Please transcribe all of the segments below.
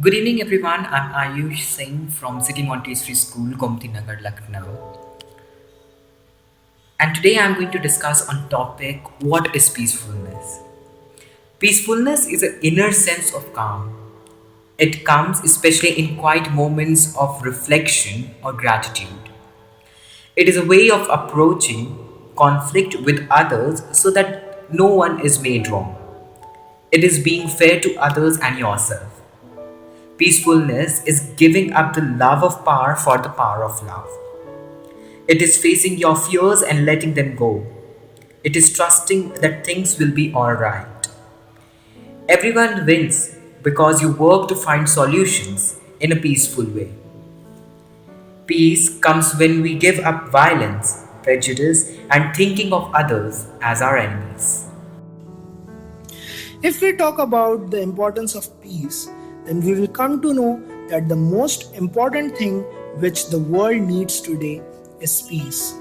Good evening, everyone. I'm Ayush Singh from City Montessori School, Gomti Nagar, Lucknow. And today I'm going to discuss on topic what is peacefulness. Peacefulness is an inner sense of calm. It comes especially in quiet moments of reflection or gratitude. It is a way of approaching conflict with others so that no one is made wrong. It is being fair to others and yourself. Peacefulness is giving up the love of power for the power of love. It is facing your fears and letting them go. It is trusting that things will be alright. Everyone wins because you work to find solutions in a peaceful way. Peace comes when we give up violence, prejudice, and thinking of others as our enemies. If we talk about the importance of peace, then we will come to know that the most important thing which the world needs today is peace.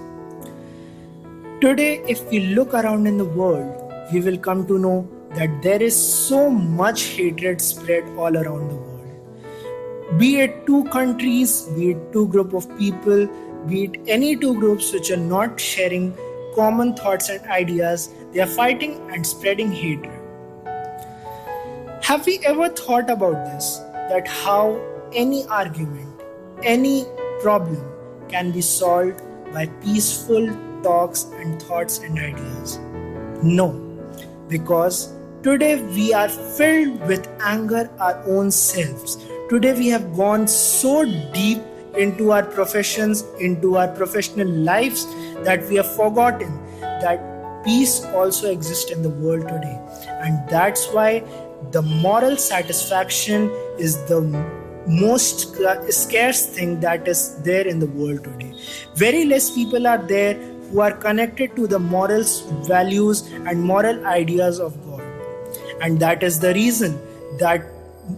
Today, if we look around in the world, we will come to know that there is so much hatred spread all around the world. Be it two countries, be it two group of people, be it any two groups which are not sharing common thoughts and ideas, they are fighting and spreading hatred. Have we ever thought about this? That how any argument, any problem can be solved by peaceful talks and thoughts and ideas? No, because today we are filled with anger our own selves. Today we have gone so deep into our professions, into our professional lives that we have forgotten that peace also exists in the world today. And that's why the moral satisfaction is the most scarce thing that is there in the world today. Very less people are there who are connected to the morals, values, and moral ideas of God. And that is the reason that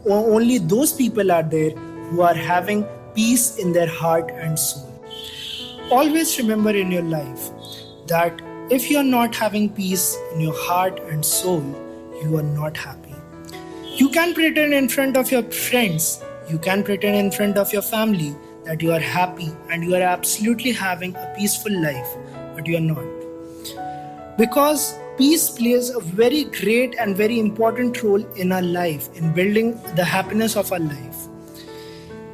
only those people are there who are having peace in their heart and soul. Always remember in your life that if you're not having peace in your heart and soul, you are not happy. You can pretend in front of your friends, you can pretend in front of your family that you are happy and you are absolutely having a peaceful life, but you are not. Because peace plays a very great and very important role in our life, in building the happiness of our life.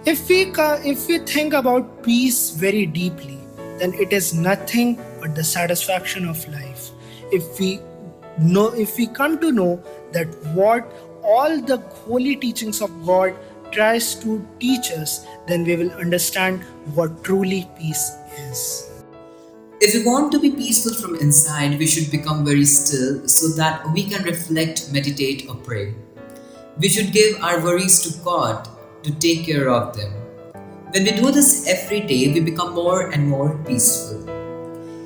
If we think about peace very deeply, then it is nothing but the satisfaction of life. If we come to know that what all the holy teachings of God tries to teach us, then we will understand what truly peace is. If we want to be peaceful from inside, we should become very still so that we can reflect, meditate, or pray. We should give our worries to God to take care of them. When we do this every day, we become more and more peaceful.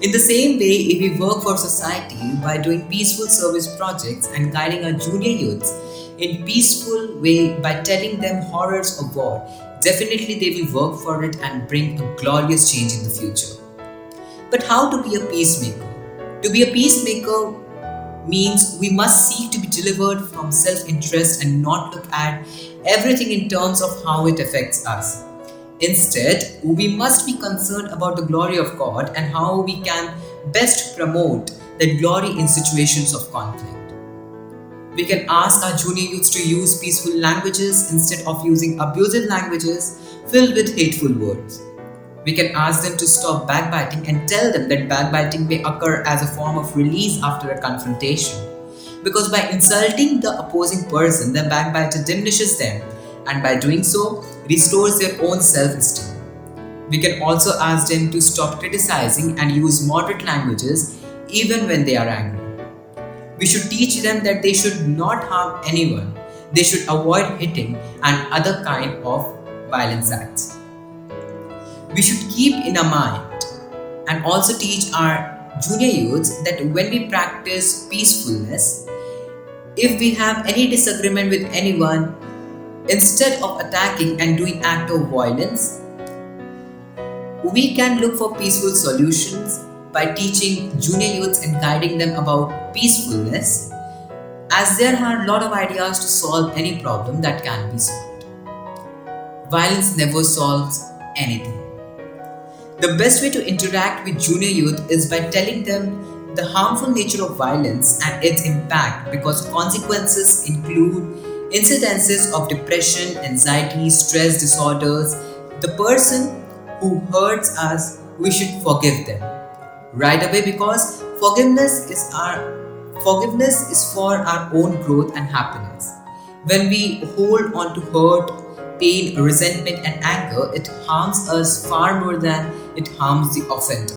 In the same way, if we work for society by doing peaceful service projects and guiding our junior youths in peaceful way by telling them horrors of war, definitely they will work for it and bring a glorious change in the future. But how to be a peacemaker? To be a peacemaker means we must seek to be delivered from self interest and not look at everything in terms of how it affects us. Instead, we must be concerned about the glory of God and how we can best promote that glory in situations of conflict. We can ask our junior youths to use peaceful languages instead of using abusive languages filled with hateful words. We can ask them to stop backbiting and tell them that backbiting may occur as a form of release after a confrontation. Because by insulting the opposing person, the backbiter diminishes them and by doing so, restores their own self esteem. We can also ask them to stop criticizing and use moderate languages even when they are angry. We should teach them that they should not harm anyone. They should avoid hitting and other kind of violence acts. We should keep in our mind and also teach our junior youths that when we practice peacefulness, if we have any disagreement with anyone, instead of attacking and doing act of violence, we can look for peaceful solutions by teaching junior youths and guiding them about peacefulness, as there are a lot of ideas to solve any problem that can be solved. Violence never solves anything. The best way to interact with junior youth is by telling them the harmful nature of violence and its impact, because consequences include incidences of depression, anxiety, stress disorders. The person who hurts us, we should forgive them right away, because forgiveness is for our own growth and happiness. When we hold on to hurt, pain, resentment, and anger, it harms us far more than it harms the offender.